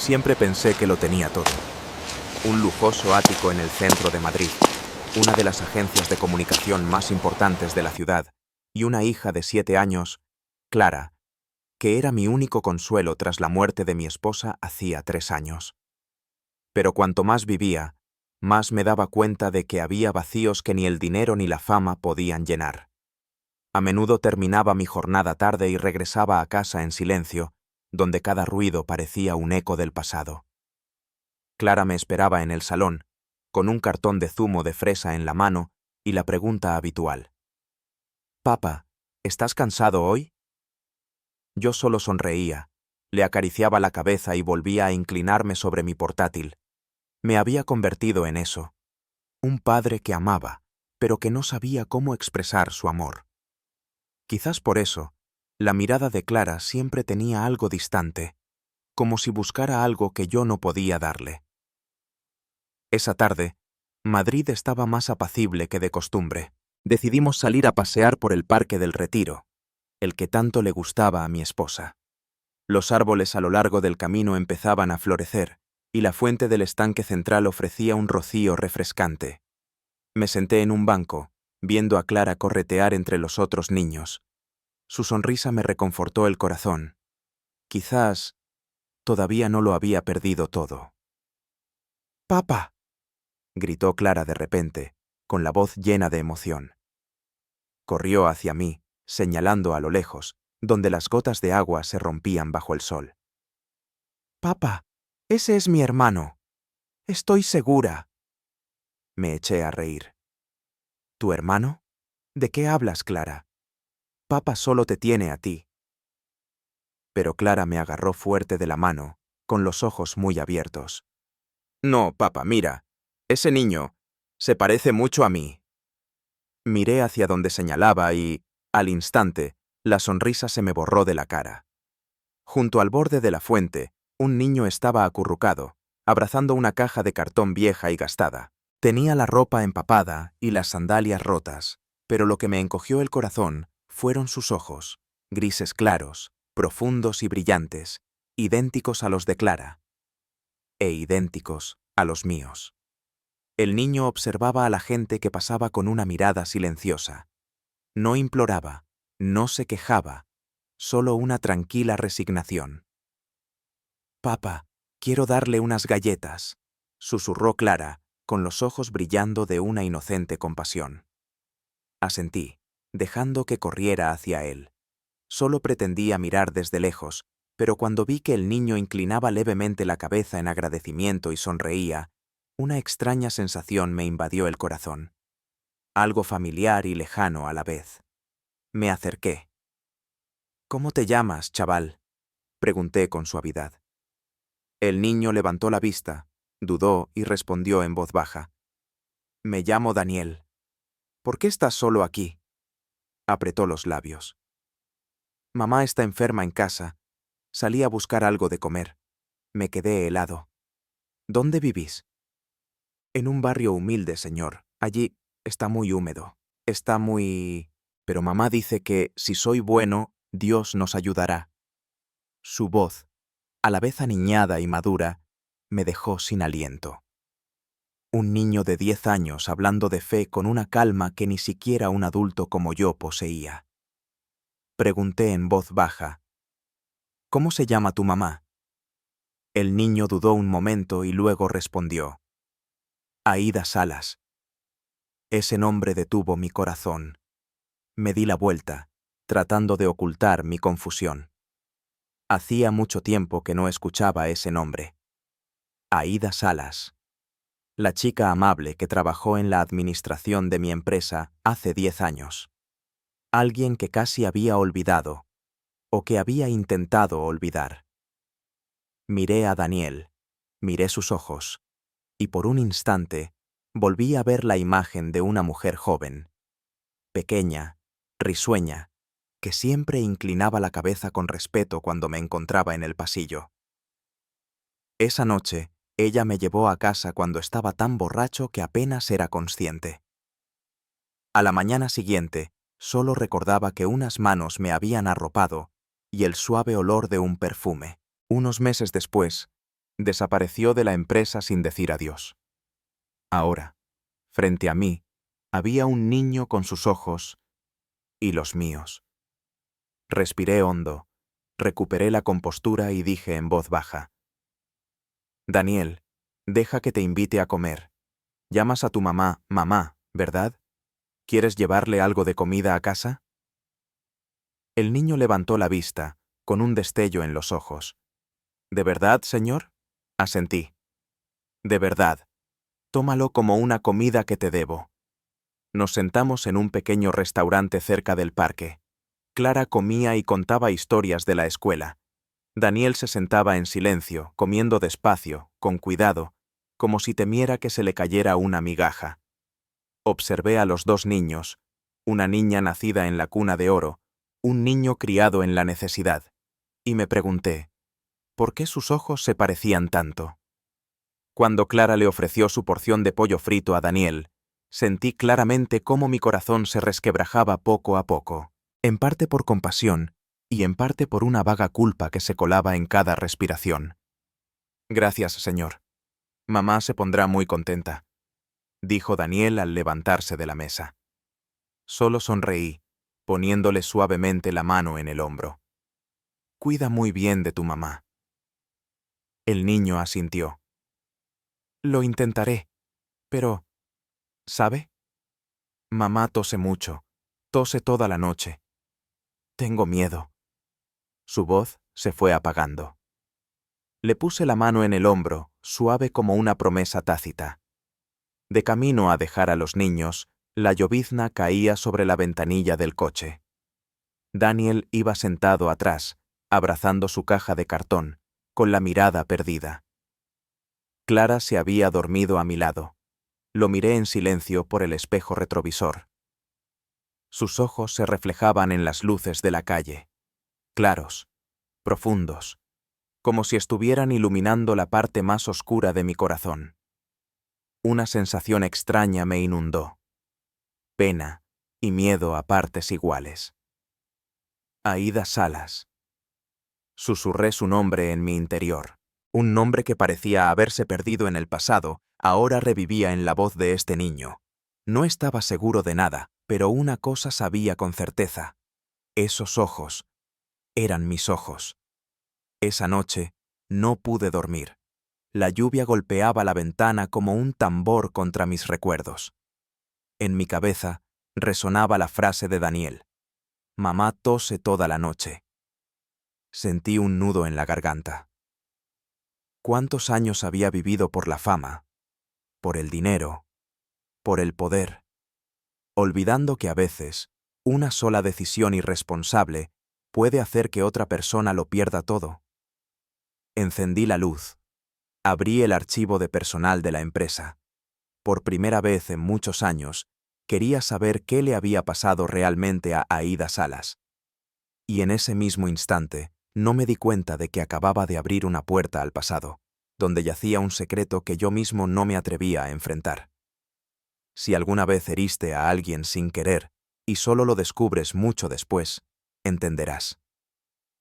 Siempre pensé que lo tenía todo. Un lujoso ático en el centro de Madrid, una de las agencias de comunicación más importantes de la ciudad, y una hija de 7 años, Clara, que era mi único consuelo tras la muerte de mi esposa hacía 3 años. Pero cuanto más vivía, más me daba cuenta de que había vacíos que ni el dinero ni la fama podían llenar. A menudo terminaba mi jornada tarde y regresaba a casa en silencio, donde cada ruido parecía un eco del pasado. Clara me esperaba en el salón, con un cartón de zumo de fresa en la mano y la pregunta habitual. «Papá, ¿estás cansado hoy?» Yo solo sonreía, le acariciaba la cabeza y volvía a inclinarme sobre mi portátil. Me había convertido en eso, un padre que amaba, pero que no sabía cómo expresar su amor. Quizás por eso, la mirada de Clara siempre tenía algo distante, como si buscara algo que yo no podía darle. Esa tarde, Madrid estaba más apacible que de costumbre. Decidimos salir a pasear por el Parque del Retiro, el que tanto le gustaba a mi esposa. Los árboles a lo largo del camino empezaban a florecer, y la fuente del estanque central ofrecía un rocío refrescante. Me senté en un banco, viendo a Clara corretear entre los otros niños. Su sonrisa me reconfortó el corazón. Quizás todavía no lo había perdido todo. «¡Papá!», gritó Clara de repente, con la voz llena de emoción. Corrió hacia mí, señalando a lo lejos, donde las gotas de agua se rompían bajo el sol. «Papá, ese es mi hermano. Estoy segura». Me eché a reír. «¿Tu hermano? ¿De qué hablas, Clara? Papá solo te tiene a ti». Pero Clara me agarró fuerte de la mano, con los ojos muy abiertos. «No, papá, mira. Ese niño se parece mucho a mí». Miré hacia donde señalaba y, al instante, la sonrisa se me borró de la cara. Junto al borde de la fuente, un niño estaba acurrucado, abrazando una caja de cartón vieja y gastada. Tenía la ropa empapada y las sandalias rotas, pero lo que me encogió el corazón fueron sus ojos, grises claros, profundos y brillantes, idénticos a los de Clara, e idénticos a los míos. El niño observaba a la gente que pasaba con una mirada silenciosa. No imploraba, no se quejaba, solo una tranquila resignación. «Papá, quiero darle unas galletas», susurró Clara, con los ojos brillando de una inocente compasión. Asentí, dejando que corriera hacia él. Solo pretendía mirar desde lejos, pero cuando vi que el niño inclinaba levemente la cabeza en agradecimiento y sonreía, una extraña sensación me invadió el corazón. Algo familiar y lejano a la vez. Me acerqué. «¿Cómo te llamas, chaval?», pregunté con suavidad. El niño levantó la vista, dudó y respondió en voz baja. «Me llamo Daniel». «¿Por qué estás solo aquí?», apretó los labios. «Mamá está enferma en casa. Salí a buscar algo de comer. Me quedé helado». «¿Dónde vivís?». «En un barrio humilde, señor. Allí está muy húmedo. Está muy... Pero mamá dice que, si soy bueno, Dios nos ayudará». Su voz, a la vez aniñada y madura, me dejó sin aliento. Un niño de 10 años hablando de fe con una calma que ni siquiera un adulto como yo poseía. Pregunté en voz baja, «¿Cómo se llama tu mamá?». El niño dudó un momento y luego respondió, «Aída Salas». Ese nombre detuvo mi corazón. Me di la vuelta, tratando de ocultar mi confusión. Hacía mucho tiempo que no escuchaba ese nombre. Aída Salas. La chica amable que trabajó en la administración de mi empresa hace 10 años. Alguien que casi había olvidado, o que había intentado olvidar. Miré a Daniel, miré sus ojos, y por un instante volví a ver la imagen de una mujer joven, pequeña, risueña, que siempre inclinaba la cabeza con respeto cuando me encontraba en el pasillo. Esa noche, ella me llevó a casa cuando estaba tan borracho que apenas era consciente. A la mañana siguiente, solo recordaba que unas manos me habían arropado y el suave olor de un perfume. Unos meses después, Desapareció de la empresa sin decir adiós. Ahora, frente a mí, había un niño con sus ojos y los míos. Respiré hondo, recuperé la compostura y dije en voz baja: Daniel, deja que te invite a comer. Llamas a tu mamá, mamá, ¿verdad? ¿Quieres llevarle algo de comida a casa? El niño levantó la vista, con un destello en los ojos. ¿De verdad, señor? Asentí. De verdad. Tómalo como una comida que te debo. Nos sentamos en un pequeño restaurante cerca del parque. Clara comía y contaba historias de la escuela. Daniel se sentaba en silencio, comiendo despacio, con cuidado, como si temiera que se le cayera una migaja. Observé a los dos niños, una niña nacida en la cuna de oro, un niño criado en la necesidad, y me pregunté, ¿por qué sus ojos se parecían tanto? Cuando Clara le ofreció su porción de pollo frito a Daniel, sentí claramente cómo mi corazón se resquebrajaba poco a poco, en parte por compasión y en parte por una vaga culpa que se colaba en cada respiración. Gracias, señor. Mamá se pondrá muy contenta, dijo Daniel al levantarse de la mesa. Solo sonreí, poniéndole suavemente la mano en el hombro. Cuida muy bien de tu mamá. El niño asintió. Lo intentaré, pero, ¿sabe? Mamá tose mucho, tose toda la noche. Tengo miedo. Su voz se fue apagando. Le puse la mano en el hombro, suave como una promesa tácita. De camino a dejar a los niños, la llovizna caía sobre la ventanilla del coche. Daniel iba sentado atrás, abrazando su caja de cartón, con la mirada perdida. Clara se había dormido a mi lado. Lo miré en silencio por el espejo retrovisor. Sus ojos se reflejaban en las luces de la calle, claros, profundos, como si estuvieran iluminando la parte más oscura de mi corazón. Una sensación extraña me inundó, pena y miedo a partes iguales. Aída Salas. Susurré su nombre en mi interior. Un nombre que parecía haberse perdido en el pasado, ahora revivía en la voz de este niño. No estaba seguro de nada, pero una cosa sabía con certeza. Esos ojos eran mis ojos. Esa noche no pude dormir. La lluvia golpeaba la ventana como un tambor contra mis recuerdos. En mi cabeza resonaba la frase de Daniel. Mamá tose toda la noche. Sentí un nudo en la garganta. ¿Cuántos años había vivido por la fama, por el dinero, por el poder, olvidando que a veces una sola decisión irresponsable puede hacer que otra persona lo pierda todo? Encendí la luz. Abrí el archivo de personal de la empresa. Por primera vez en muchos años, quería saber qué le había pasado realmente a Aída Salas. Y en ese mismo instante, no me di cuenta de que acababa de abrir una puerta al pasado, donde yacía un secreto que yo mismo no me atrevía a enfrentar. Si alguna vez heriste a alguien sin querer, y solo lo descubres mucho después, entenderás.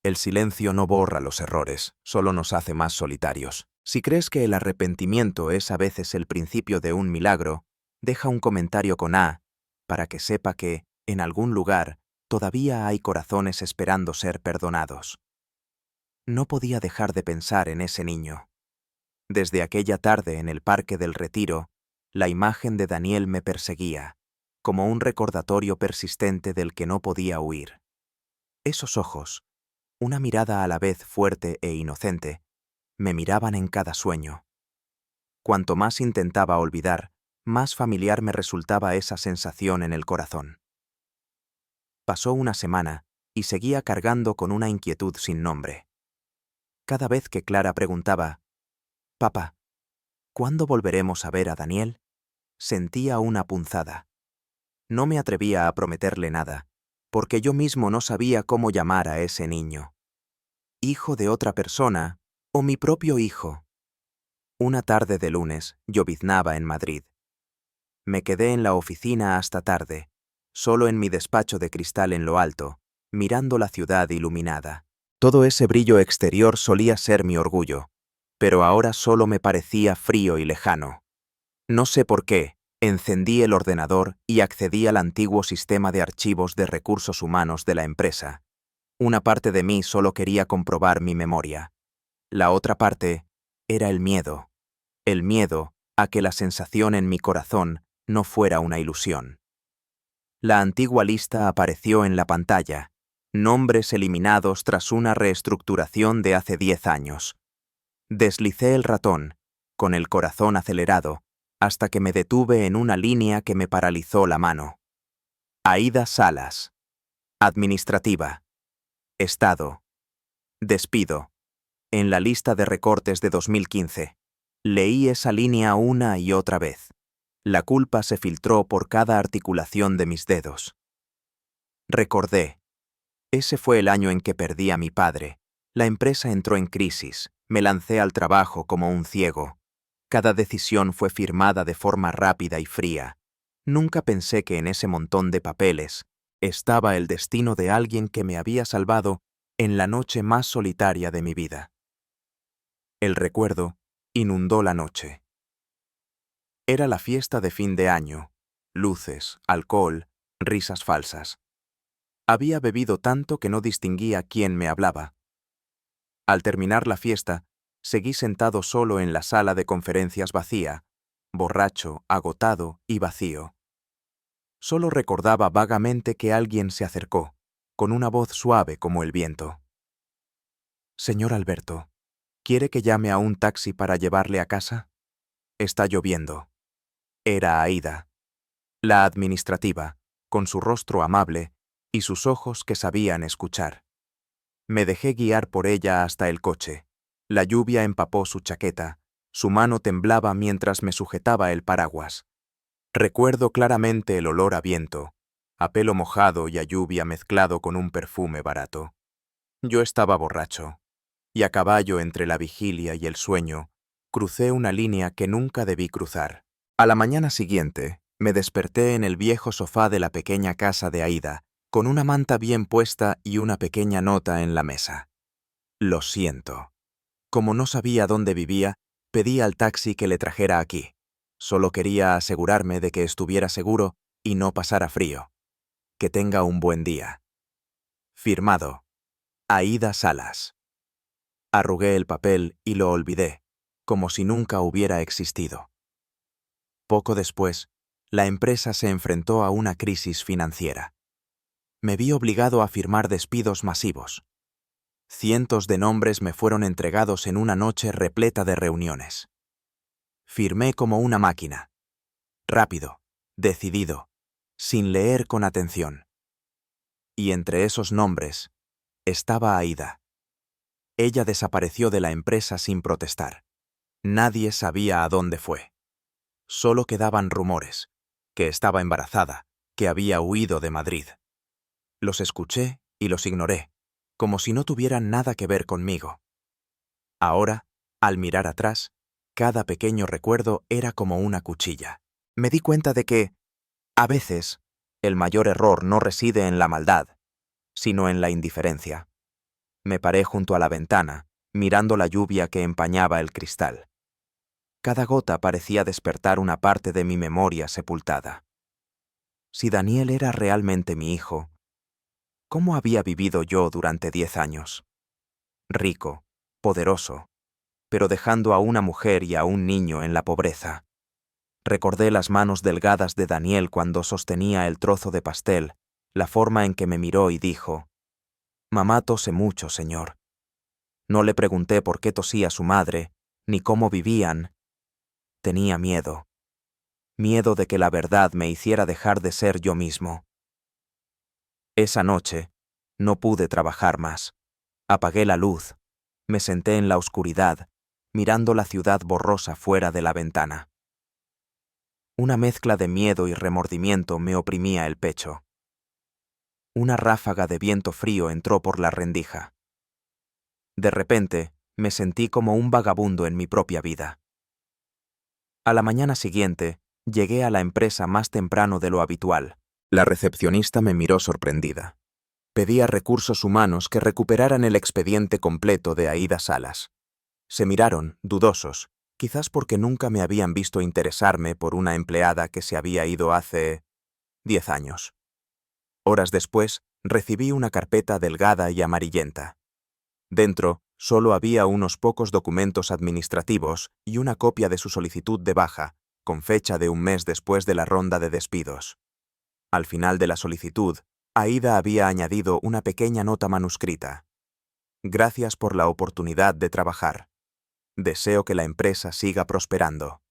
El silencio no borra los errores, solo nos hace más solitarios. Si crees que el arrepentimiento es a veces el principio de un milagro, deja un comentario con A, para que sepa que, en algún lugar, todavía hay corazones esperando ser perdonados. No podía dejar de pensar en ese niño. Desde aquella tarde en el Parque del Retiro, la imagen de Daniel me perseguía, como un recordatorio persistente del que no podía huir. Esos ojos, una mirada a la vez fuerte e inocente, me miraban en cada sueño. Cuanto más intentaba olvidar, más familiar me resultaba esa sensación en el corazón. Pasó una semana y seguía cargando con una inquietud sin nombre. Cada vez que Clara preguntaba, «Papá, ¿cuándo volveremos a ver a Daniel?», sentía una punzada. No me atrevía a prometerle nada, porque yo mismo no sabía cómo llamar a ese niño. ¿Hijo de otra persona o mi propio hijo? Una tarde de lunes lloviznaba en Madrid. Me quedé en la oficina hasta tarde, solo en mi despacho de cristal en lo alto, mirando la ciudad iluminada. Todo ese brillo exterior solía ser mi orgullo, pero ahora solo me parecía frío y lejano. No sé por qué, encendí el ordenador y accedí al antiguo sistema de archivos de recursos humanos de la empresa. Una parte de mí solo quería comprobar mi memoria. La otra parte era el miedo a que la sensación en mi corazón no fuera una ilusión. La antigua lista apareció en la pantalla, nombres eliminados tras una reestructuración de hace 10 años. Deslicé el ratón, con el corazón acelerado, hasta que me detuve en una línea que me paralizó la mano. Aída Salas. Administrativa. Estado. Despido. En la lista de recortes de 2015. Leí esa línea una y otra vez. La culpa se filtró por cada articulación de mis dedos. Recordé. Ese fue el año en que perdí a mi padre. La empresa entró en crisis. Me lancé al trabajo como un ciego. Cada decisión fue firmada de forma rápida y fría. Nunca pensé que en ese montón de papeles estaba el destino de alguien que me había salvado en la noche más solitaria de mi vida. El recuerdo inundó la noche. Era la fiesta de fin de año. Luces, alcohol, risas falsas. Había bebido tanto que no distinguía quién me hablaba. Al terminar la fiesta, seguí sentado solo en la sala de conferencias vacía, borracho, agotado y vacío. Solo recordaba vagamente que alguien se acercó, con una voz suave como el viento. «Señor Alberto, ¿quiere que llame a un taxi para llevarle a casa? Está lloviendo». Era Aída, la administrativa, con su rostro amable y sus ojos que sabían escuchar. Me dejé guiar por ella hasta el coche. La lluvia empapó su chaqueta, su mano temblaba mientras me sujetaba el paraguas. Recuerdo claramente el olor a viento, a pelo mojado y a lluvia mezclado con un perfume barato. Yo estaba borracho, y a caballo entre la vigilia y el sueño, crucé una línea que nunca debí cruzar. A la mañana siguiente, me desperté en el viejo sofá de la pequeña casa de Aída, con una manta bien puesta y una pequeña nota en la mesa. Lo siento. Como no sabía dónde vivía, pedí al taxi que le trajera aquí. Solo quería asegurarme de que estuviera seguro y no pasara frío. Que tenga un buen día. Firmado. Aída Salas. Arrugué el papel y lo olvidé, como si nunca hubiera existido. Poco después, la empresa se enfrentó a una crisis financiera. Me vi obligado a firmar despidos masivos. Cientos de nombres me fueron entregados en una noche repleta de reuniones. Firmé como una máquina. Rápido, decidido, sin leer con atención. Y entre esos nombres estaba Aída. Ella desapareció de la empresa sin protestar. Nadie sabía a dónde fue. Solo quedaban rumores, que estaba embarazada, que había huido de Madrid. Los escuché y los ignoré, como si no tuvieran nada que ver conmigo. Ahora, al mirar atrás, cada pequeño recuerdo era como una cuchilla. Me di cuenta de que, a veces, el mayor error no reside en la maldad, sino en la indiferencia. Me paré junto a la ventana, mirando la lluvia que empañaba el cristal. Cada gota parecía despertar una parte de mi memoria sepultada. Si Daniel era realmente mi hijo, ¿cómo había vivido yo durante 10 años? Rico, poderoso, pero dejando a una mujer y a un niño en la pobreza. Recordé las manos delgadas de Daniel cuando sostenía el trozo de pastel, la forma en que me miró y dijo: «Mamá tose mucho, señor». No le pregunté por qué tosía su madre, ni cómo vivían. Tenía miedo. Miedo de que la verdad me hiciera dejar de ser yo mismo. Esa noche, no pude trabajar más. Apagué la luz. Me senté en la oscuridad, mirando la ciudad borrosa fuera de la ventana. Una mezcla de miedo y remordimiento me oprimía el pecho. Una ráfaga de viento frío entró por la rendija. De repente, me sentí como un vagabundo en mi propia vida. A la mañana siguiente, llegué a la empresa más temprano de lo habitual. La recepcionista me miró sorprendida. Pedí a recursos humanos que recuperaran el expediente completo de Aída Salas. Se miraron, dudosos, quizás porque nunca me habían visto interesarme por una empleada que se había ido hace 10 años. Horas después, recibí una carpeta delgada y amarillenta. Dentro, solo había unos pocos documentos administrativos y una copia de su solicitud de baja, con fecha de un mes después de la ronda de despidos. Al final de la solicitud, Aída había añadido una pequeña nota manuscrita. Gracias por la oportunidad de trabajar. Deseo que la empresa siga prosperando.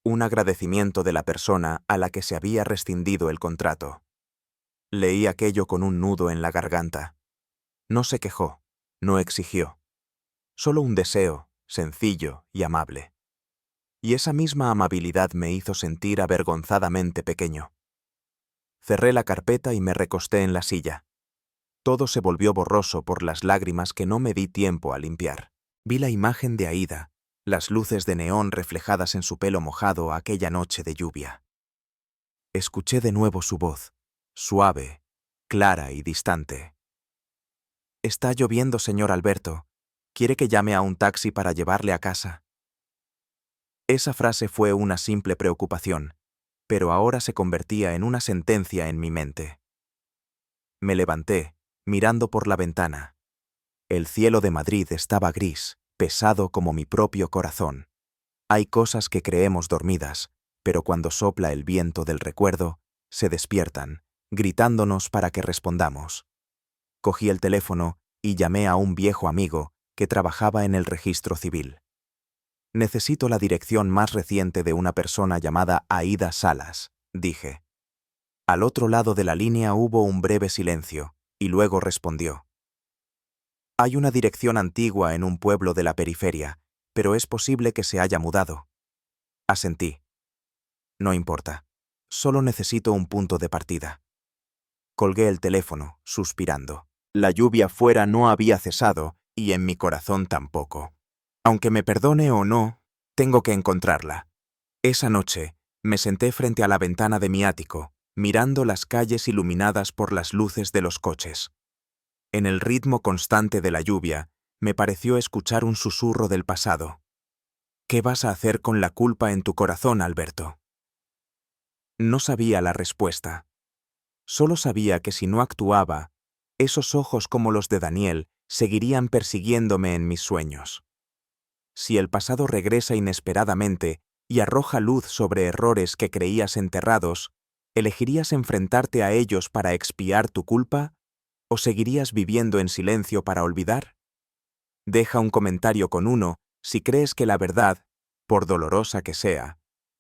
Un agradecimiento de la persona a la que se había rescindido el contrato. Leí aquello con un nudo en la garganta. No se quejó, no exigió. Solo un deseo, sencillo y amable. Y esa misma amabilidad me hizo sentir avergonzadamente pequeño. Cerré la carpeta y me recosté en la silla. Todo se volvió borroso por las lágrimas que no me di tiempo a limpiar. Vi la imagen de Aída, las luces de neón reflejadas en su pelo mojado aquella noche de lluvia. Escuché de nuevo su voz, suave, clara y distante. «Está lloviendo, señor Alberto. ¿Quiere que llame a un taxi para llevarle a casa?» Esa frase fue una simple preocupación, pero ahora se convertía en una sentencia en mi mente. Me levanté, mirando por la ventana. El cielo de Madrid estaba gris, pesado como mi propio corazón. Hay cosas que creemos dormidas, pero cuando sopla el viento del recuerdo, se despiertan, gritándonos para que respondamos. Cogí el teléfono y llamé a un viejo amigo que trabajaba en el registro civil. Necesito la dirección más reciente de una persona llamada Aída Salas, dije. Al otro lado de la línea hubo un breve silencio, y luego respondió. Hay una dirección antigua en un pueblo de la periferia, pero es posible que se haya mudado. Asentí. No importa. Solo necesito un punto de partida. Colgué el teléfono, suspirando. La lluvia fuera no había cesado, y en mi corazón tampoco. Aunque me perdone o no, tengo que encontrarla. Esa noche, me senté frente a la ventana de mi ático, mirando las calles iluminadas por las luces de los coches. En el ritmo constante de la lluvia, me pareció escuchar un susurro del pasado. ¿Qué vas a hacer con la culpa en tu corazón, Alberto? No sabía la respuesta. Solo sabía que si no actuaba, esos ojos como los de Daniel seguirían persiguiéndome en mis sueños. Si el pasado regresa inesperadamente y arroja luz sobre errores que creías enterrados, ¿elegirías enfrentarte a ellos para expiar tu culpa o seguirías viviendo en silencio para olvidar? Deja un comentario con 1 si crees que la verdad, por dolorosa que sea,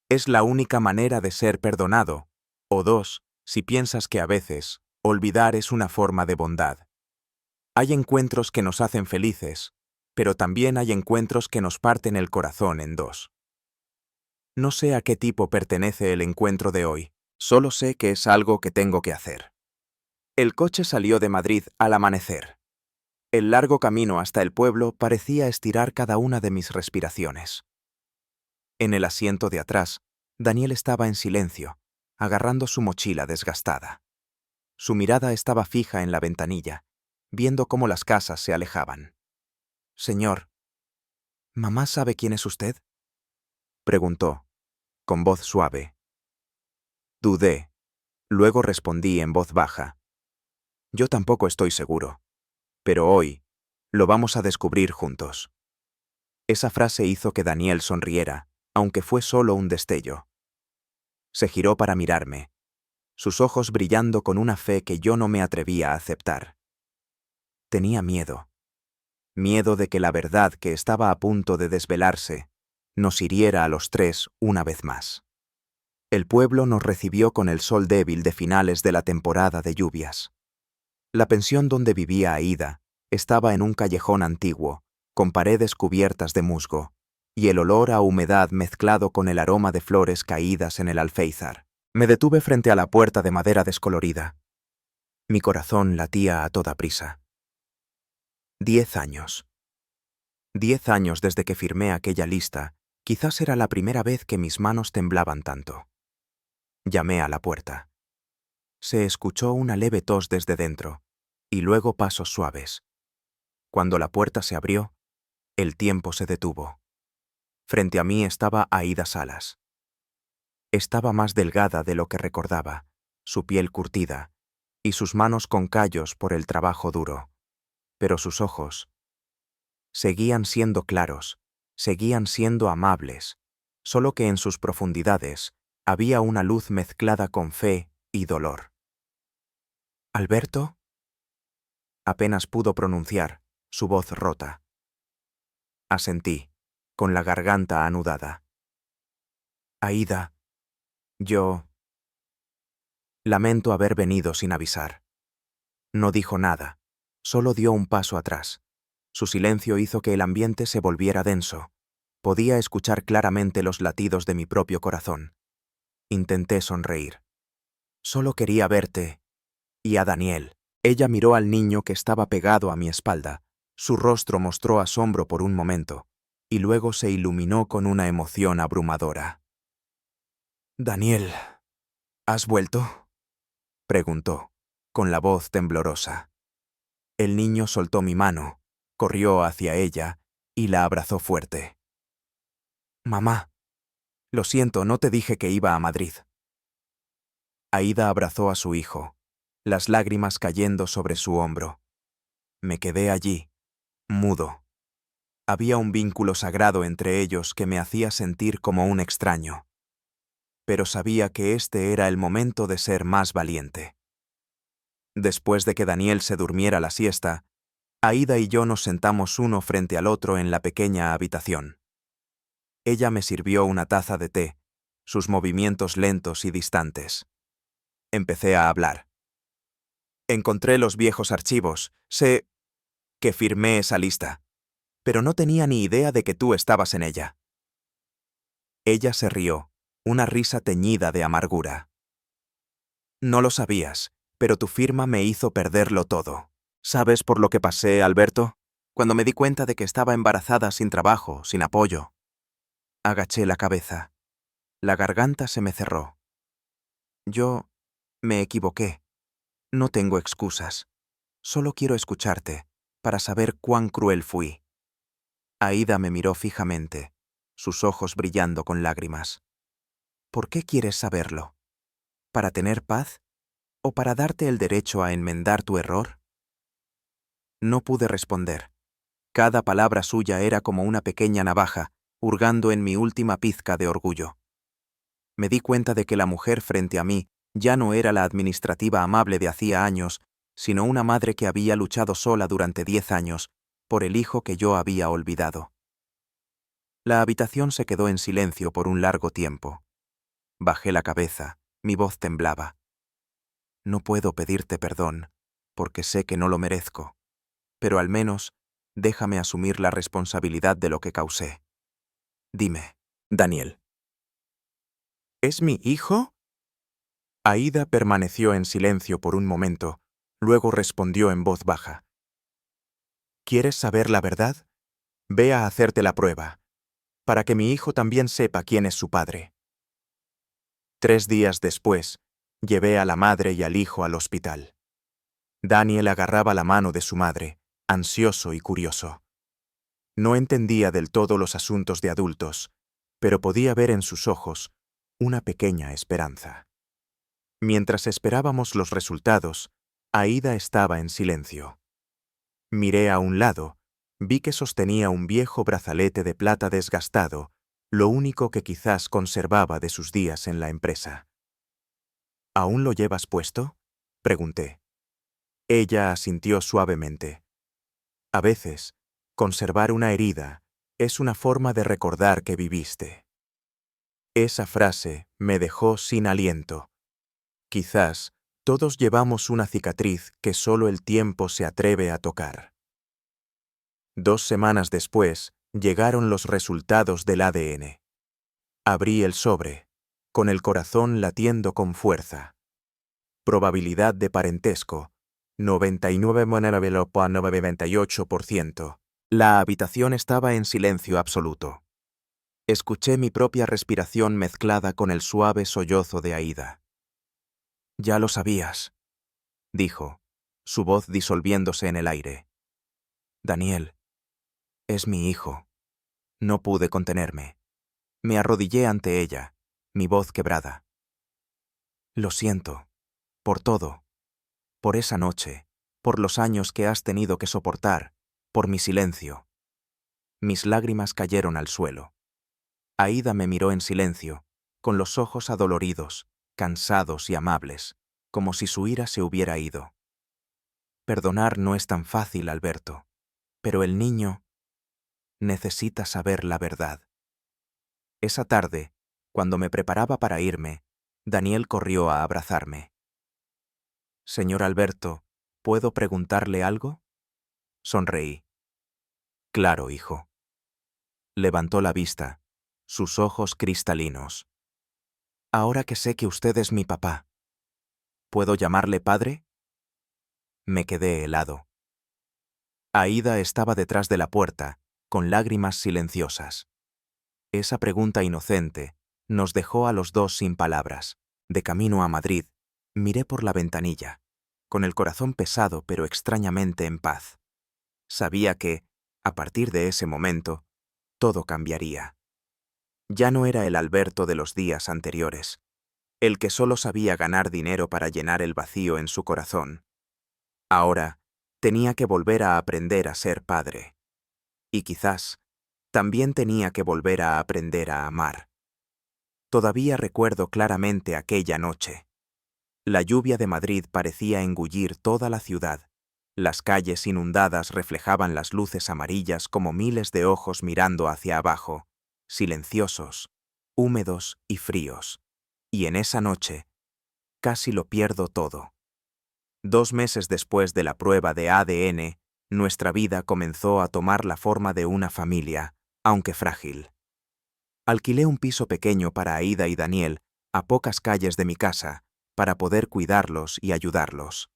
es la única manera de ser perdonado, o 2 si piensas que a veces olvidar es una forma de bondad. Hay encuentros que nos hacen felices, pero también hay encuentros que nos parten el corazón en 2. No sé a qué tipo pertenece el encuentro de hoy, solo sé que es algo que tengo que hacer. El coche salió de Madrid al amanecer. El largo camino hasta el pueblo parecía estirar cada una de mis respiraciones. En el asiento de atrás, Daniel estaba en silencio, agarrando su mochila desgastada. Su mirada estaba fija en la ventanilla, viendo cómo las casas se alejaban. «Señor, ¿mamá sabe quién es usted?», preguntó, con voz suave. Dudé. Luego respondí en voz baja. «Yo tampoco estoy seguro. Pero hoy, lo vamos a descubrir juntos». Esa frase hizo que Daniel sonriera, aunque fue solo un destello. Se giró para mirarme, sus ojos brillando con una fe que yo no me atrevía a aceptar. Tenía miedo. Miedo de que la verdad que estaba a punto de desvelarse nos hiriera a los 3 una vez más. El pueblo nos recibió con el sol débil de finales de la temporada de lluvias. La pensión donde vivía Aída estaba en un callejón antiguo, con paredes cubiertas de musgo, y el olor a humedad mezclado con el aroma de flores caídas en el alféizar. Me detuve frente a la puerta de madera descolorida. Mi corazón latía a toda prisa. 10 años. 10 años desde que firmé aquella lista, quizás era la primera vez que mis manos temblaban tanto. Llamé a la puerta. Se escuchó una leve tos desde dentro, y luego pasos suaves. Cuando la puerta se abrió, El tiempo se detuvo. Frente a mí estaba Aída Salas. Estaba más delgada de lo que recordaba, su piel curtida, y sus manos con callos por el trabajo duro. Pero sus ojos seguían siendo claros, seguían siendo amables, solo que en sus profundidades había una luz mezclada con fe y dolor. ¿Alberto? Apenas pudo pronunciar, su voz rota. Asentí, con la garganta anudada. Aída, yo... Lamento haber venido sin avisar. No dijo nada, solo dio un paso atrás. Su silencio hizo que el ambiente se volviera denso. Podía escuchar claramente los latidos de mi propio corazón. Intenté sonreír. Solo quería verte. Y a Daniel. Ella miró al niño que estaba pegado a mi espalda. Su rostro mostró asombro por un momento, y luego se iluminó con una emoción abrumadora. «Daniel, ¿has vuelto?», preguntó, con la voz temblorosa. El niño soltó mi mano, corrió hacia ella y la abrazó fuerte. «Mamá, lo siento, no te dije que iba a Madrid». Aída abrazó a su hijo, las lágrimas cayendo sobre su hombro. Me quedé allí, mudo. Había un vínculo sagrado entre ellos que me hacía sentir como un extraño. Pero sabía que este era el momento de ser más valiente. Después de que Daniel se durmiera la siesta, Aída y yo nos sentamos uno frente al otro en la pequeña habitación. Ella me sirvió una taza de té, sus movimientos lentos y distantes. Empecé a hablar. Encontré los viejos archivos, sé que firmé esa lista, pero no tenía ni idea de que tú estabas en ella. Ella se rió, una risa teñida de amargura. No lo sabías, pero tu firma me hizo perderlo todo. ¿Sabes por lo que pasé, Alberto? Cuando me di cuenta de que estaba embarazada sin trabajo, sin apoyo. Agaché la cabeza. La garganta se me cerró. Yo me equivoqué. No tengo excusas. Solo quiero escucharte, para saber cuán cruel fui. Aída me miró fijamente, sus ojos brillando con lágrimas. ¿Por qué quieres saberlo? ¿Para tener paz? ¿O para darte el derecho a enmendar tu error? No pude responder. Cada palabra suya era como una pequeña navaja, hurgando en mi última pizca de orgullo. Me di cuenta de que la mujer frente a mí ya no era la administrativa amable de hacía años, sino una madre que había luchado sola durante 10 años por el hijo que yo había olvidado. La habitación se quedó en silencio por un largo tiempo. Bajé la cabeza, mi voz temblaba. No puedo pedirte perdón, porque sé que no lo merezco, pero al menos déjame asumir la responsabilidad de lo que causé. Dime, Daniel. ¿Es mi hijo? Aída permaneció en silencio por un momento, luego respondió en voz baja. ¿Quieres saber la verdad? Ve a hacerte la prueba, para que mi hijo también sepa quién es su padre. 3 días después, llevé a la madre y al hijo al hospital. Daniel agarraba la mano de su madre, ansioso y curioso. No entendía del todo los asuntos de adultos, pero podía ver en sus ojos una pequeña esperanza. Mientras esperábamos los resultados, Aída estaba en silencio. Miré a un lado, vi que sostenía un viejo brazalete de plata desgastado, lo único que quizás conservaba de sus días en la empresa. ¿Aún lo llevas puesto?, pregunté. Ella asintió suavemente. A veces, conservar una herida es una forma de recordar que viviste. Esa frase me dejó sin aliento. Quizás todos llevamos una cicatriz que solo el tiempo se atreve a tocar. 2 semanas después, llegaron los resultados del ADN. Abrí el sobre, con el corazón latiendo con fuerza. Probabilidad de parentesco, 99,98%. La habitación estaba en silencio absoluto. Escuché mi propia respiración mezclada con el suave sollozo de Aída. «Ya lo sabías», dijo, su voz disolviéndose en el aire. «Daniel, Es mi hijo. No pude contenerme. Me arrodillé ante ella, mi voz quebrada. Lo siento. Por todo. Por esa noche. Por los años que has tenido que soportar. Por mi silencio. Mis lágrimas cayeron al suelo. Aída me miró en silencio, con los ojos adoloridos, cansados y amables, como si su ira se hubiera ido. Perdonar no es tan fácil, Alberto, pero el niño necesita saber la verdad. Esa tarde, cuando me preparaba para irme, Daniel corrió a abrazarme. Señor Alberto, ¿puedo preguntarle algo? Sonreí. Claro, hijo. Levantó la vista, sus ojos cristalinos. Ahora que sé que usted es mi papá, ¿puedo llamarle padre? Me quedé helado. Aída estaba detrás de la puerta, con lágrimas silenciosas. Esa pregunta inocente nos dejó a los dos sin palabras. De camino a Madrid, miré por la ventanilla, con el corazón pesado pero extrañamente en paz. Sabía que, a partir de ese momento, todo cambiaría. Ya no era el Alberto de los días anteriores, el que solo sabía ganar dinero para llenar el vacío en su corazón. Ahora, tenía que volver a aprender a ser padre. Y quizás, también tenía que volver a aprender a amar. Todavía recuerdo claramente aquella noche. La lluvia de Madrid parecía engullir toda la ciudad. Las calles inundadas reflejaban las luces amarillas como miles de ojos mirando hacia abajo, silenciosos, húmedos y fríos. Y en esa noche, casi lo pierdo todo. 2 meses después de la prueba de ADN, nuestra vida comenzó a tomar la forma de una familia, aunque frágil. Alquilé un piso pequeño para Aída y Daniel, a pocas calles de mi casa, para poder cuidarlos y ayudarlos.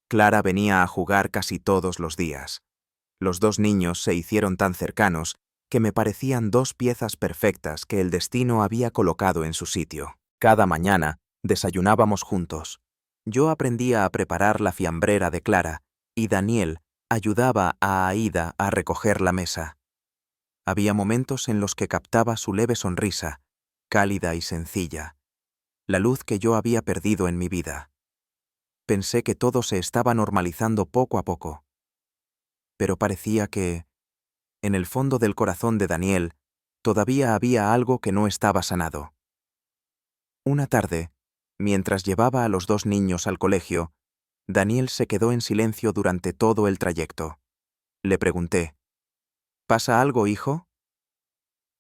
Clara venía a jugar casi todos los días. Los dos niños se hicieron tan cercanos que me parecían dos piezas perfectas que el destino había colocado en su sitio. Cada mañana desayunábamos juntos. Yo aprendía a preparar la fiambrera de Clara y Daniel ayudaba a Aída a recoger la mesa. Había momentos en los que captaba su leve sonrisa, cálida y sencilla, la luz que yo había perdido en mi vida. Pensé que todo se estaba normalizando poco a poco. Pero parecía que, en el fondo del corazón de Daniel, todavía había algo que no estaba sanado. Una tarde, mientras llevaba a los dos niños al colegio, Daniel se quedó en silencio durante todo el trayecto. Le pregunté, ¿pasa algo, hijo?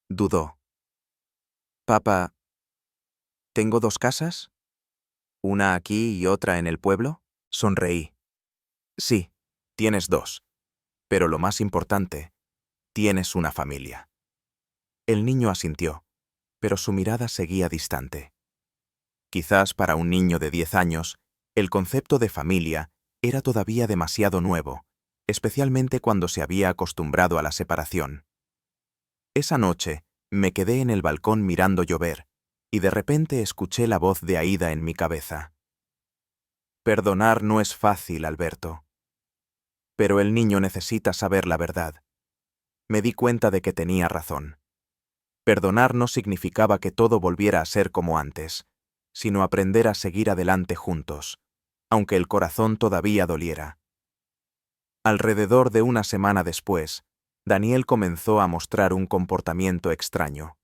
Dudó. Papá, ¿tengo 2 casas? ¿Una aquí y otra en el pueblo? Sonreí. Sí, tienes 2. Pero lo más importante, tienes una familia. El niño asintió, pero su mirada seguía distante. Quizás para un niño de 10 años, el concepto de familia era todavía demasiado nuevo, especialmente cuando se había acostumbrado a la separación. Esa noche, me quedé en el balcón mirando llover, y de repente escuché la voz de Aída en mi cabeza. Perdonar no es fácil, Alberto. Pero el niño necesita saber la verdad. Me di cuenta de que tenía razón. Perdonar no significaba que todo volviera a ser como antes, sino aprender a seguir adelante juntos, aunque el corazón todavía doliera. Alrededor de una semana después, Daniel comenzó a mostrar un comportamiento extraño.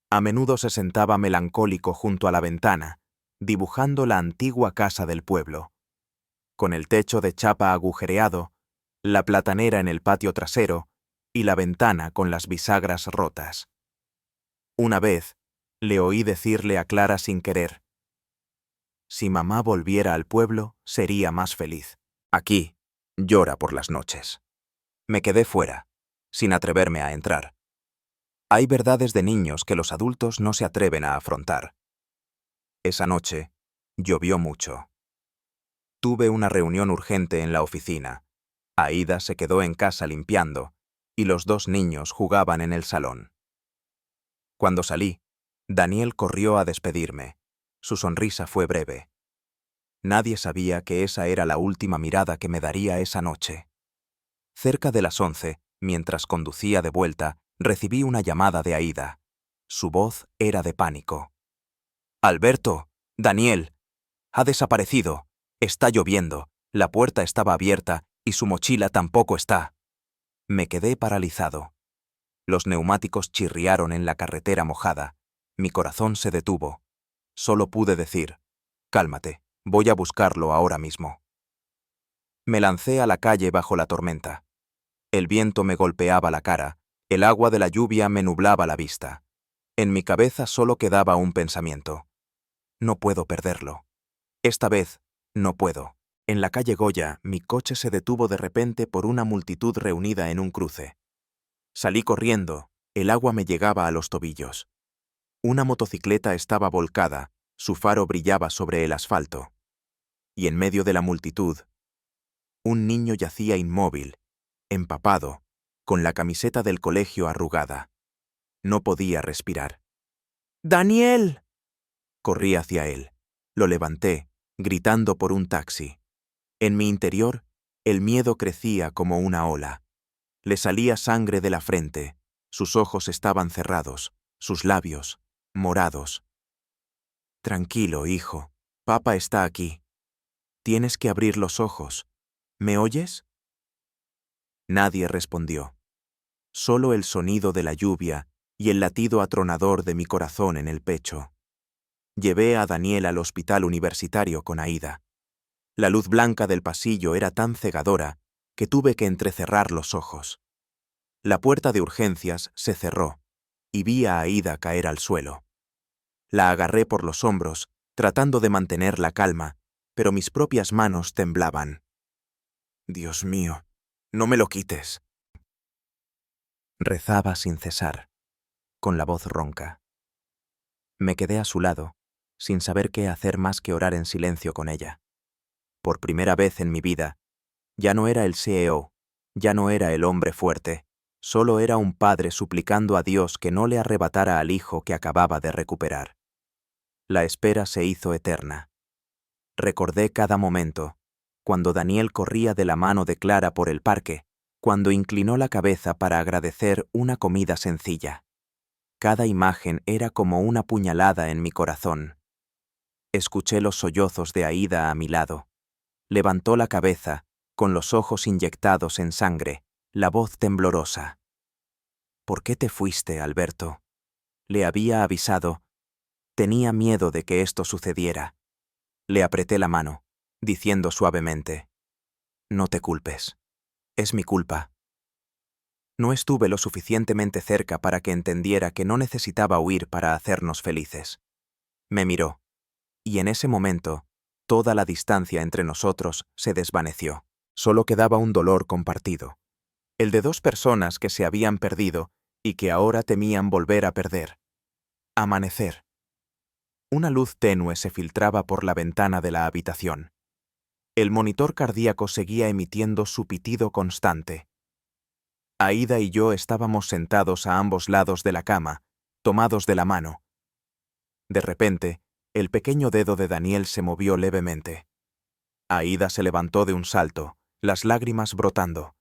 A menudo se sentaba melancólico junto a la ventana, dibujando la antigua casa del pueblo, con el techo de chapa agujereado, la platanera en el patio trasero y la ventana con las bisagras rotas. Una vez, le oí decirle a Clara sin querer, si mamá volviera al pueblo, sería más feliz. Aquí, llora por las noches. Me quedé fuera, sin atreverme a entrar. Hay verdades de niños que los adultos no se atreven a afrontar. Esa noche, llovió mucho. Tuve una reunión urgente en la oficina. Aída se quedó en casa limpiando, y los dos niños jugaban en el salón. Cuando salí, Daniel corrió a despedirme. Su sonrisa fue breve. Nadie sabía que esa era la última mirada que me daría esa noche. Cerca de las 11, Mientras conducía de vuelta, recibí una llamada de Aída. Su voz era de pánico. «Alberto, Daniel, ha desaparecido. Está lloviendo, la puerta estaba abierta y su mochila tampoco está». Me quedé paralizado. Los neumáticos chirriaron en la carretera mojada. Mi corazón se detuvo. Solo pude decir: «Cálmate, voy a buscarlo ahora mismo». Me lancé a la calle bajo la tormenta. El viento me golpeaba la cara, el agua de la lluvia me nublaba la vista. En mi cabeza solo quedaba un pensamiento: no puedo perderlo. Esta vez, no puedo. En la calle Goya, mi coche se detuvo de repente por una multitud reunida en un cruce. Salí corriendo, el agua me llegaba a los tobillos. Una motocicleta estaba volcada, su faro brillaba sobre el asfalto. Y en medio de la multitud, un niño yacía inmóvil, empapado, con la camiseta del colegio arrugada. No podía respirar. ¡Daniel! Corrí hacia él. Lo levanté, gritando por un taxi. En mi interior, el miedo crecía como una ola. Le salía sangre de la frente, sus ojos estaban cerrados, sus labios, morados. «Tranquilo, hijo, papá está aquí. Tienes que abrir los ojos. ¿Me oyes?» Nadie respondió. Solo el sonido de la lluvia y el latido atronador de mi corazón en el pecho. Llevé a Daniel al hospital universitario con Aída. La luz blanca del pasillo era tan cegadora que tuve que entrecerrar los ojos. La puerta de urgencias se cerró y vi a Aída caer al suelo. La agarré por los hombros, tratando de mantener la calma, pero mis propias manos temblaban. «Dios mío, no me lo quites». Rezaba sin cesar, con la voz ronca. Me quedé a su lado, sin saber qué hacer más que orar en silencio con ella. Por primera vez en mi vida, ya no era el CEO, ya no era el hombre fuerte, solo era un padre suplicando a Dios que no le arrebatara al hijo que acababa de recuperar. La espera se hizo eterna. Recordé cada momento, cuando Daniel corría de la mano de Clara por el parque, cuando inclinó la cabeza para agradecer una comida sencilla. Cada imagen era como una puñalada en mi corazón. Escuché los sollozos de Aída a mi lado. Levantó la cabeza, con los ojos inyectados en sangre, la voz temblorosa. «¿Por qué te fuiste, Alberto?» Le había avisado. Tenía miedo de que esto sucediera. Le apreté la mano, diciendo suavemente: «No te culpes. Es mi culpa». No estuve lo suficientemente cerca para que entendiera que no necesitaba huir para hacernos felices. Me miró, y en ese momento, toda la distancia entre nosotros se desvaneció. Solo quedaba un dolor compartido, el de dos personas que se habían perdido y que ahora temían volver a perder. Amanecer. Una luz tenue se filtraba por la ventana de la habitación. El monitor cardíaco seguía emitiendo su pitido constante. Aída y yo estábamos sentados a ambos lados de la cama, tomados de la mano. De repente, el pequeño dedo de Daniel se movió levemente. Aída se levantó de un salto, las lágrimas brotando.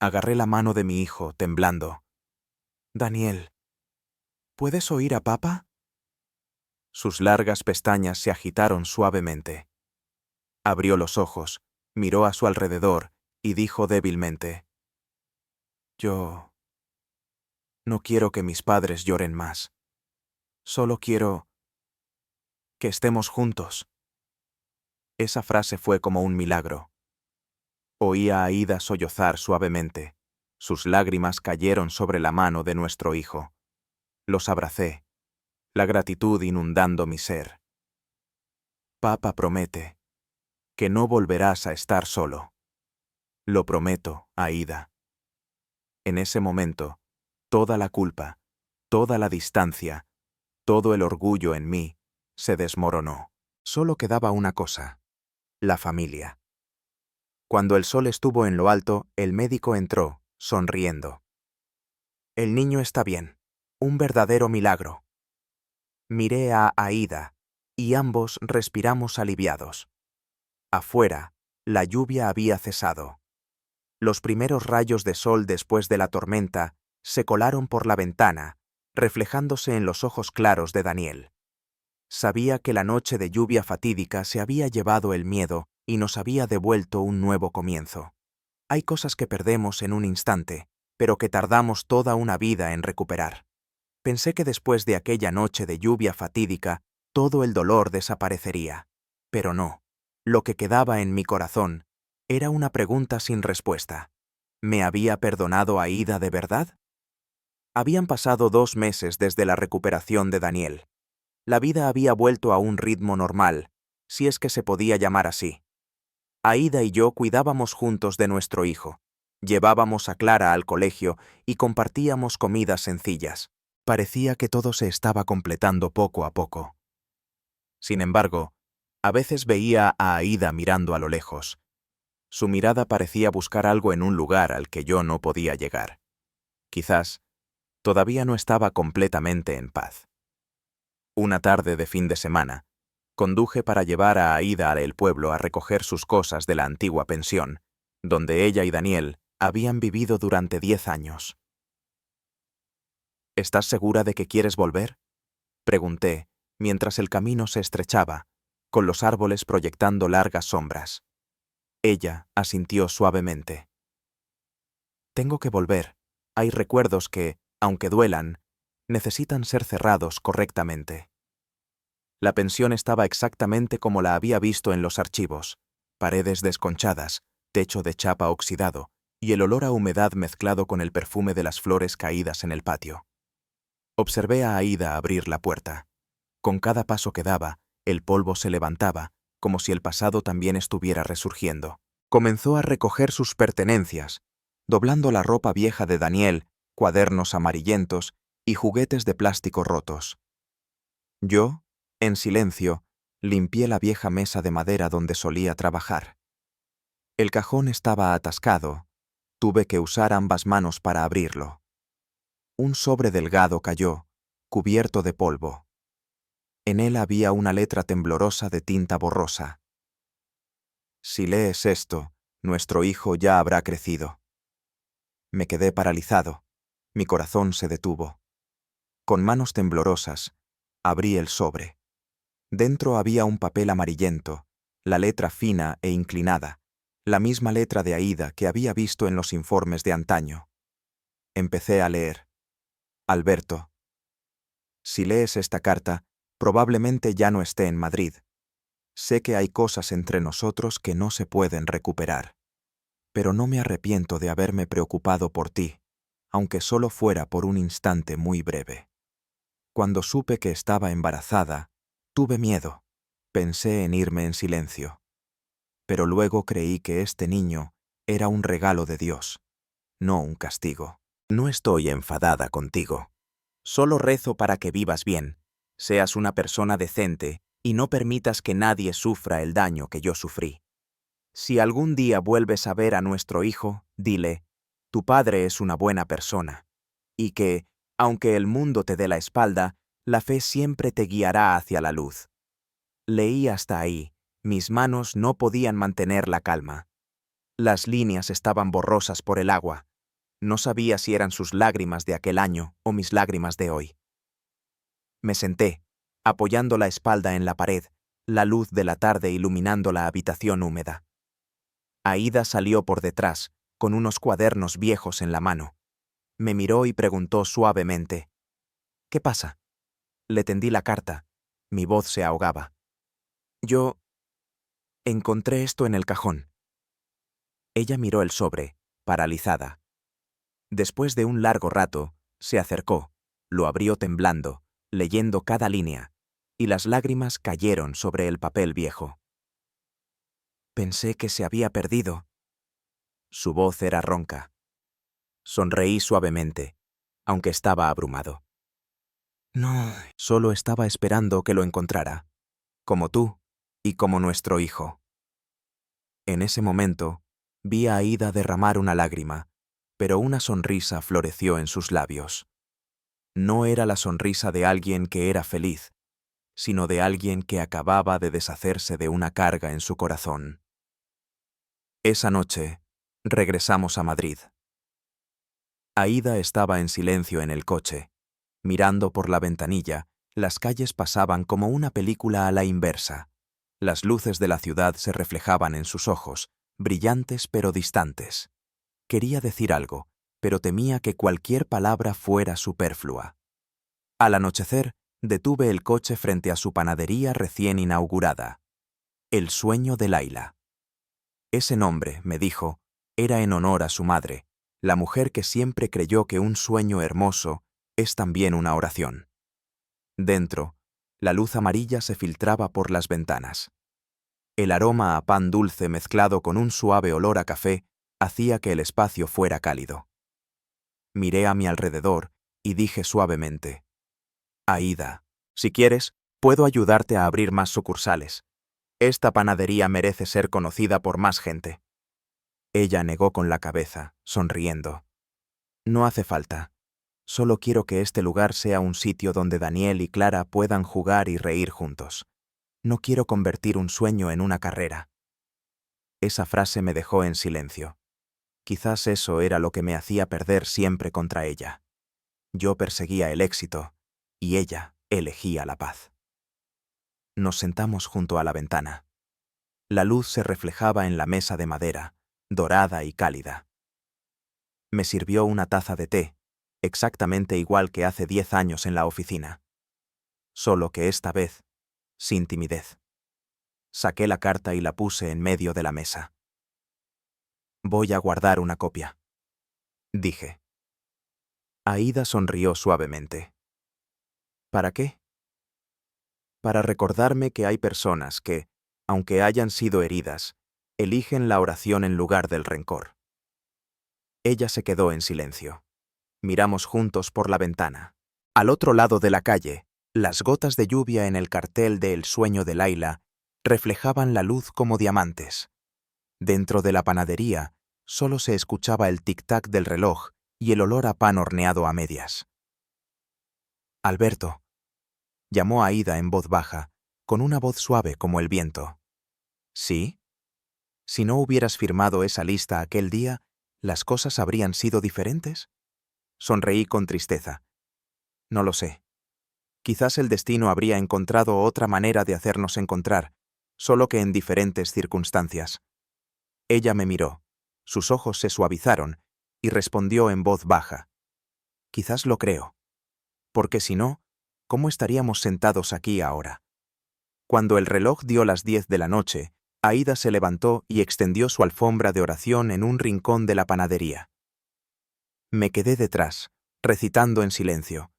Agarré la mano de mi hijo, temblando. «Daniel, ¿puedes oír a papá?» Sus largas pestañas se agitaron suavemente. Abrió los ojos, miró a su alrededor y dijo débilmente: «Yo no quiero que mis padres lloren más. Solo quiero que estemos juntos». Esa frase fue como un milagro. Oí a Aída sollozar suavemente. Sus lágrimas cayeron sobre la mano de nuestro hijo. Los abracé, la gratitud inundando mi ser. «Papá promete que no volverás a estar solo». «Lo prometo, Aída». En ese momento, toda la culpa, toda la distancia, todo el orgullo en mí se desmoronó. Solo quedaba una cosa: la familia. Cuando el sol estuvo en lo alto, el médico entró, sonriendo. «El niño está bien. Un verdadero milagro». Miré a Aída, y ambos respiramos aliviados. Afuera, la lluvia había cesado. Los primeros rayos de sol después de la tormenta se colaron por la ventana, reflejándose en los ojos claros de Daniel. Sabía que la noche de lluvia fatídica se había llevado el miedo y nos había devuelto un nuevo comienzo. Hay cosas que perdemos en un instante, pero que tardamos toda una vida en recuperar. Pensé que después de aquella noche de lluvia fatídica, todo el dolor desaparecería. Pero no. Lo que quedaba en mi corazón era una pregunta sin respuesta. ¿Me había perdonado Aída de verdad? Habían pasado 2 meses desde la recuperación de Daniel. La vida había vuelto a un ritmo normal, si es que se podía llamar así. Aída y yo cuidábamos juntos de nuestro hijo. Llevábamos a Clara al colegio y compartíamos comidas sencillas. Parecía que todo se estaba completando poco a poco. Sin embargo, a veces veía a Aída mirando a lo lejos. Su mirada parecía buscar algo en un lugar al que yo no podía llegar. Quizás todavía no estaba completamente en paz. Una tarde de fin de semana, conduje para llevar a Aída al pueblo a recoger sus cosas de la antigua pensión, donde ella y Daniel habían vivido durante 10 años. ¿Estás segura de que quieres volver?, pregunté, mientras el camino se estrechaba, con los árboles proyectando largas sombras. Ella asintió suavemente. Tengo que volver. Hay recuerdos que, aunque duelan, necesitan ser cerrados correctamente. La pensión estaba exactamente como la había visto en los archivos: paredes desconchadas, techo de chapa oxidado y el olor a humedad mezclado con el perfume de las flores caídas en el patio. Observé a Aída abrir la puerta. Con cada paso que daba, el polvo se levantaba, como si el pasado también estuviera resurgiendo. Comenzó a recoger sus pertenencias, doblando la ropa vieja de Daniel, cuadernos amarillentos y juguetes de plástico rotos. Yo, en silencio, limpié la vieja mesa de madera donde solía trabajar. El cajón estaba atascado. Tuve que usar ambas manos para abrirlo. Un sobre delgado cayó, cubierto de polvo. En él había una letra temblorosa de tinta borrosa. Si lees esto, nuestro hijo ya habrá crecido. Me quedé paralizado. Mi corazón se detuvo. Con manos temblorosas, abrí el sobre. Dentro había un papel amarillento, la letra fina e inclinada, la misma letra de Aída que había visto en los informes de antaño. Empecé a leer. Alberto, si lees esta carta, probablemente ya no esté en Madrid. Sé que hay cosas entre nosotros que no se pueden recuperar. Pero no me arrepiento de haberme preocupado por ti, aunque solo fuera por un instante muy breve. Cuando supe que estaba embarazada, tuve miedo. Pensé en irme en silencio. Pero luego creí que este niño era un regalo de Dios, no un castigo. No estoy enfadada contigo. Solo rezo para que vivas bien, seas una persona decente y no permitas que nadie sufra el daño que yo sufrí. Si algún día vuelves a ver a nuestro hijo, dile: tu padre es una buena persona, y que, aunque el mundo te dé la espalda, la fe siempre te guiará hacia la luz. Leí hasta ahí. Mis manos no podían mantener la calma. Las líneas estaban borrosas por el agua. No sabía si eran sus lágrimas de aquel año o mis lágrimas de hoy. Me senté, apoyando la espalda en la pared, la luz de la tarde iluminando la habitación húmeda. Aída salió por detrás, con unos cuadernos viejos en la mano. Me miró y preguntó suavemente: ¿qué pasa? Le tendí la carta. Mi voz se ahogaba. Yo encontré esto en el cajón. Ella miró el sobre, paralizada. Después de un largo rato, se acercó, lo abrió temblando, leyendo cada línea, y las lágrimas cayeron sobre el papel viejo. Pensé que se había perdido. Su voz era ronca. Sonreí suavemente, aunque estaba abrumado. No, solo estaba esperando que lo encontrara, como tú y como nuestro hijo. En ese momento, vi a Aída derramar una lágrima, pero una sonrisa floreció en sus labios. No era la sonrisa de alguien que era feliz, sino de alguien que acababa de deshacerse de una carga en su corazón. Esa noche, Regresamos a Madrid. Aída estaba en silencio en el coche. Mirando por la ventanilla, las calles pasaban como una película a la inversa. Las luces de la ciudad se reflejaban en sus ojos, brillantes pero distantes. Quería decir algo, pero temía que cualquier palabra fuera superflua. Al anochecer, detuve el coche frente a su panadería recién inaugurada. El sueño de Laila. Ese nombre, me dijo, era en honor a su madre, la mujer que siempre creyó que un sueño hermoso es también una oración. Dentro, la luz amarilla se filtraba por las ventanas. El aroma a pan dulce mezclado con un suave olor a café hacía que el espacio fuera cálido. Miré a mi alrededor y dije suavemente: Aída, si quieres, puedo ayudarte a abrir más sucursales. Esta panadería merece ser conocida por más gente. Ella negó con la cabeza, sonriendo. No hace falta. Solo quiero que este lugar sea un sitio donde Daniel y Clara puedan jugar y reír juntos. No quiero convertir un sueño en una carrera. Esa frase me dejó en silencio. Quizás eso era lo que me hacía perder siempre contra ella. Yo perseguía el éxito, y ella elegía la paz. Nos sentamos junto a la ventana. La luz se reflejaba en la mesa de madera, dorada y cálida. Me sirvió una taza de té, exactamente igual que hace 10 años en la oficina. Solo que esta vez, sin timidez. Saqué la carta y la puse en medio de la mesa. Voy a guardar una copia, dije. Aída sonrió suavemente. ¿Para qué? Para recordarme que hay personas que, aunque hayan sido heridas, eligen la oración en lugar del rencor. Ella se quedó en silencio. Miramos juntos por la ventana. Al otro lado de la calle, las gotas de lluvia en el cartel de El sueño de Laila reflejaban la luz como diamantes. Dentro de la panadería, solo se escuchaba el tic-tac del reloj y el olor a pan horneado a medias. Alberto, llamó Aída en voz baja, con una voz suave como el viento. ¿Sí? Si no hubieras firmado esa lista aquel día, ¿las cosas habrían sido diferentes? Sonreí con tristeza. No lo sé. Quizás el destino habría encontrado otra manera de hacernos encontrar, solo que en diferentes circunstancias. Ella me miró, sus ojos se suavizaron y respondió en voz baja. Quizás lo creo. Porque si no, ¿cómo estaríamos sentados aquí ahora? Cuando el reloj dio las 10 de la noche, Aída se levantó y extendió su alfombra de oración en un rincón de la panadería. Me quedé detrás, recitando en silencio.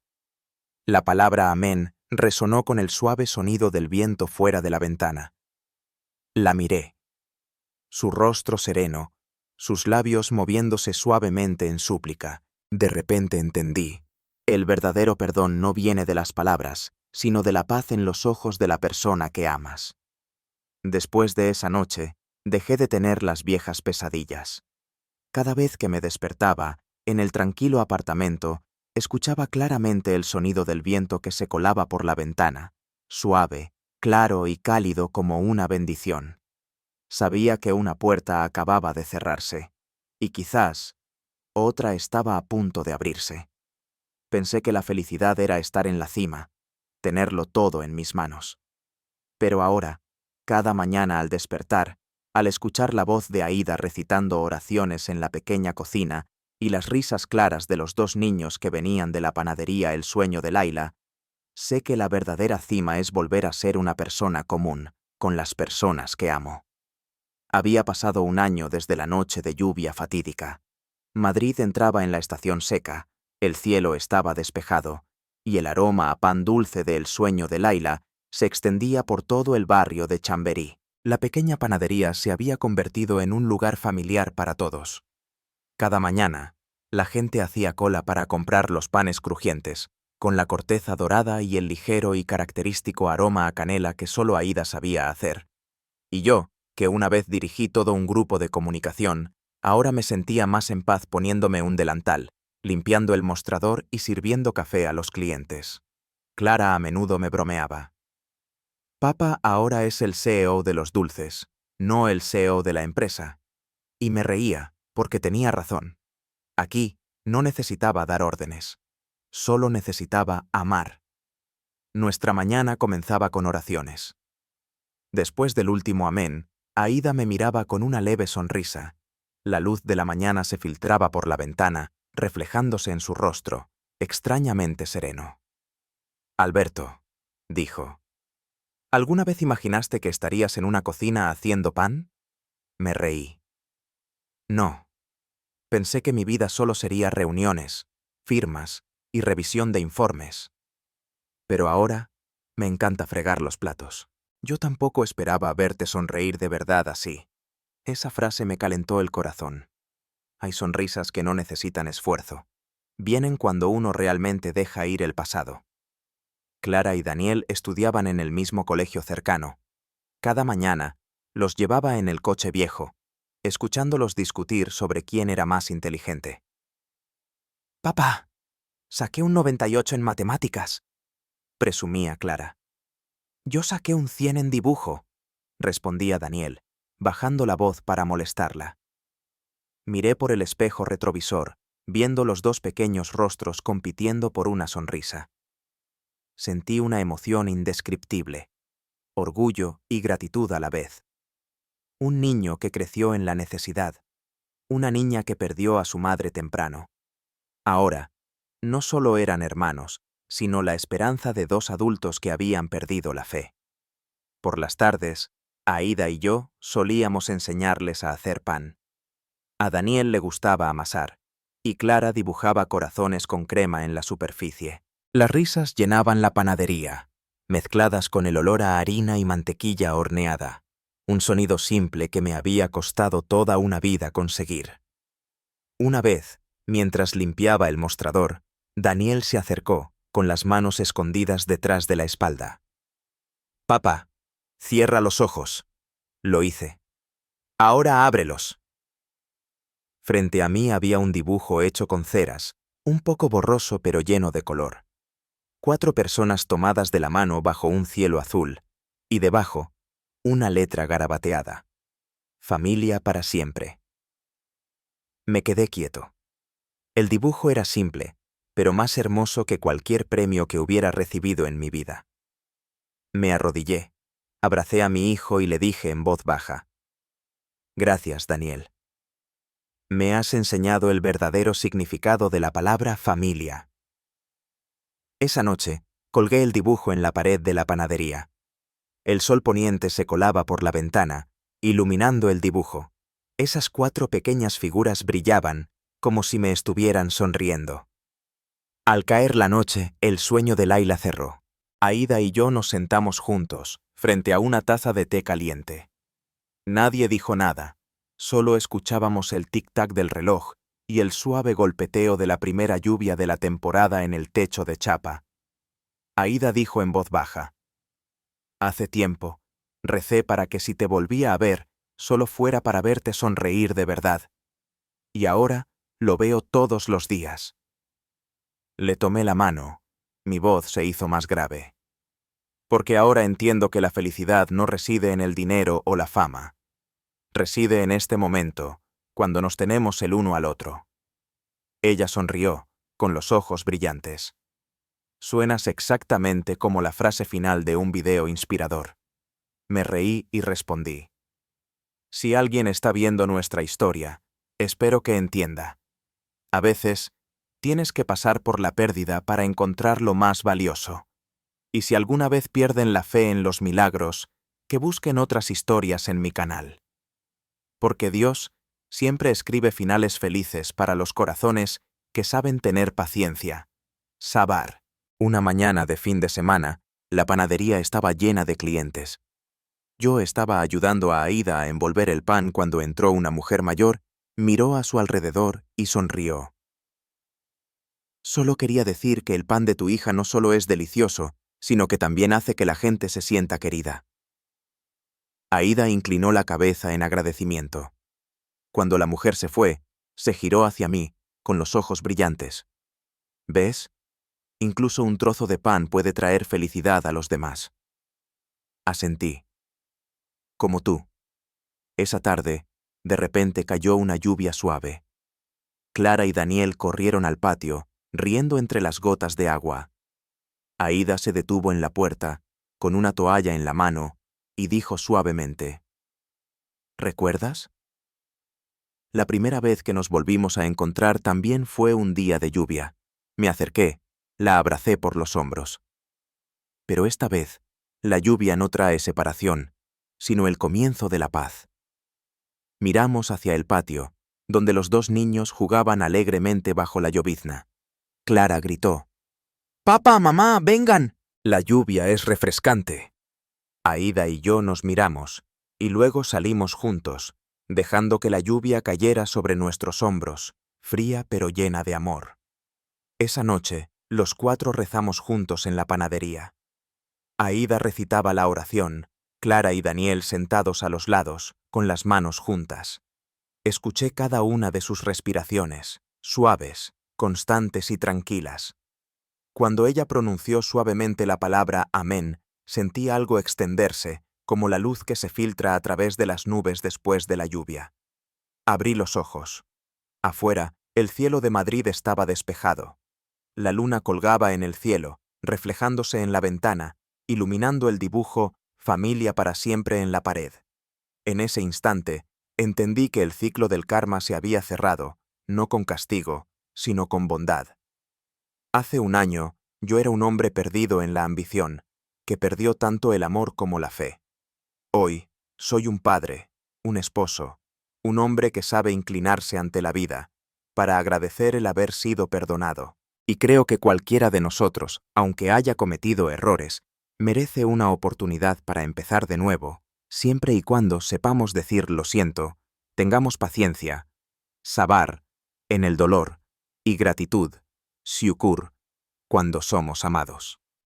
La palabra amén resonó con el suave sonido del viento fuera de la ventana. La miré. Su rostro sereno, sus labios moviéndose suavemente en súplica. De repente entendí. El verdadero perdón no viene de las palabras, sino de la paz en los ojos de la persona que amas. Después de esa noche, dejé de tener las viejas pesadillas. Cada vez que me despertaba, en el tranquilo apartamento, escuchaba claramente el sonido del viento que se colaba por la ventana, suave, claro y cálido como una bendición. Sabía que una puerta acababa de cerrarse, y quizás otra estaba a punto de abrirse. Pensé que la felicidad era estar en la cima, tenerlo todo en mis manos. Pero ahora, cada mañana al despertar, al escuchar la voz de Aída recitando oraciones en la pequeña cocina y las risas claras de los 2 niños que venían de la panadería El sueño de Laila, sé que la verdadera cima es volver a ser una persona común, con las personas que amo. Había pasado un año desde la noche de lluvia fatídica. Madrid entraba en la estación seca, el cielo estaba despejado, y el aroma a pan dulce de El sueño de Laila se extendía por todo el barrio de Chamberí. La pequeña panadería se había convertido en un lugar familiar para todos. Cada mañana, la gente hacía cola para comprar los panes crujientes, con la corteza dorada y el ligero y característico aroma a canela que solo Aída sabía hacer. Y yo, que una vez dirigí todo un grupo de comunicación, ahora me sentía más en paz poniéndome un delantal, limpiando el mostrador y sirviendo café a los clientes. Clara a menudo me bromeaba. Papa ahora es el CEO de los dulces, no el CEO de la empresa. Y me reía, porque tenía razón. Aquí no necesitaba dar órdenes. Solo necesitaba amar. Nuestra mañana comenzaba con oraciones. Después del último amén, Aída me miraba con una leve sonrisa. La luz de la mañana se filtraba por la ventana, reflejándose en su rostro, extrañamente sereno. Alberto, dijo, ¿alguna vez imaginaste que estarías en una cocina haciendo pan? Me reí. No. Pensé que mi vida solo sería reuniones, firmas y revisión de informes. Pero ahora me encanta fregar los platos. Yo tampoco esperaba verte sonreír de verdad así. Esa frase me calentó el corazón. Hay sonrisas que no necesitan esfuerzo. Vienen cuando uno realmente deja ir el pasado. Clara y Daniel estudiaban en el mismo colegio cercano. Cada mañana los llevaba en el coche viejo, escuchándolos discutir sobre quién era más inteligente. «Papá, saqué un 98 en matemáticas», presumía Clara. «Yo saqué un 100 en dibujo», respondía Daniel, bajando la voz para molestarla. Miré por el espejo retrovisor, viendo los dos pequeños rostros compitiendo por una sonrisa. Sentí una emoción indescriptible, orgullo y gratitud a la vez. Un niño que creció en la necesidad, una niña que perdió a su madre temprano. Ahora, no solo eran hermanos, sino la esperanza de dos adultos que habían perdido la fe. Por las tardes, Aída y yo solíamos enseñarles a hacer pan. A Daniel le gustaba amasar, y Clara dibujaba corazones con crema en la superficie. Las risas llenaban la panadería, mezcladas con el olor a harina y mantequilla horneada, un sonido simple que me había costado toda una vida conseguir. Una vez, mientras limpiaba el mostrador, Daniel se acercó, con las manos escondidas detrás de la espalda. «Papá, cierra los ojos», lo hice. «Ahora ábrelos». Frente a mí había un dibujo hecho con ceras, un poco borroso pero lleno de color. 4 personas tomadas de la mano bajo un cielo azul, y debajo, una letra garabateada. Familia para siempre. Me quedé quieto. El dibujo era simple, pero más hermoso que cualquier premio que hubiera recibido en mi vida. Me arrodillé, abracé a mi hijo y le dije en voz baja: «Gracias, Daniel. Me has enseñado el verdadero significado de la palabra familia». Esa noche, colgué el dibujo en la pared de la panadería. El sol poniente se colaba por la ventana, iluminando el dibujo. Esas 4 pequeñas figuras brillaban, como si me estuvieran sonriendo. Al caer la noche, el sueño de Laila cerró. Aída y yo nos sentamos juntos, frente a una taza de té caliente. Nadie dijo nada, solo escuchábamos el tic-tac del reloj y el suave golpeteo de la primera lluvia de la temporada en el techo de chapa. Aída dijo en voz baja: «Hace tiempo, recé para que si te volvía a ver, solo fuera para verte sonreír de verdad. Y ahora lo veo todos los días». Le tomé la mano, mi voz se hizo más grave. «Porque ahora entiendo que la felicidad no reside en el dinero o la fama. Reside en este momento, cuando nos tenemos el uno al otro». Ella sonrió, con los ojos brillantes. «Suenas exactamente como la frase final de un video inspirador». Me reí y respondí: «Si alguien está viendo nuestra historia, espero que entienda. A veces, tienes que pasar por la pérdida para encontrar lo más valioso. Y si alguna vez pierden la fe en los milagros, que busquen otras historias en mi canal. Porque Dios siempre escribe finales felices para los corazones que saben tener paciencia». Sabar. Una mañana de fin de semana, la panadería estaba llena de clientes. Yo estaba ayudando a Aída a envolver el pan cuando entró una mujer mayor, miró a su alrededor y sonrió. «Solo quería decir que el pan de tu hija no solo es delicioso, sino que también hace que la gente se sienta querida». Aída inclinó la cabeza en agradecimiento. Cuando la mujer se fue, se giró hacia mí, con los ojos brillantes. «¿Ves? Incluso un trozo de pan puede traer felicidad a los demás». Asentí. Como tú. Esa tarde, De repente cayó una lluvia suave. Clara y Daniel corrieron al patio, riendo entre las gotas de agua. Aída se detuvo en la puerta, con una toalla en la mano, y dijo suavemente: ¿Recuerdas? La primera vez que nos volvimos a encontrar también fue un día de lluvia. Me acerqué, la abracé por los hombros. Pero esta vez, la lluvia no trae separación, sino el comienzo de la paz. Miramos hacia el patio, donde los dos niños jugaban alegremente bajo la llovizna. Clara gritó: «¡Papá, mamá, vengan! La lluvia es refrescante». Aída y yo nos miramos, y luego salimos juntos, dejando que la lluvia cayera sobre nuestros hombros, fría pero llena de amor. Esa noche, los 4 rezamos juntos en la panadería. Aída recitaba la oración, Clara y Daniel sentados a los lados, con las manos juntas. Escuché cada una de sus respiraciones, suaves, constantes y tranquilas. Cuando ella pronunció suavemente la palabra amén, sentí algo extenderse, como la luz que se filtra a través de las nubes después de la lluvia. Abrí los ojos. Afuera, el cielo de Madrid estaba despejado. La luna colgaba en el cielo, reflejándose en la ventana, iluminando el dibujo «Familia para siempre» en la pared. En ese instante, entendí que el ciclo del karma se había cerrado, no con castigo, sino con bondad. Hace un año, yo era un hombre perdido en la ambición, que perdió tanto el amor como la fe. Hoy, soy un padre, un esposo, un hombre que sabe inclinarse ante la vida, para agradecer el haber sido perdonado. Y creo que cualquiera de nosotros, aunque haya cometido errores, merece una oportunidad para empezar de nuevo, siempre y cuando sepamos decir lo siento, tengamos paciencia, sabar, en el dolor, y gratitud, syukur, cuando somos amados.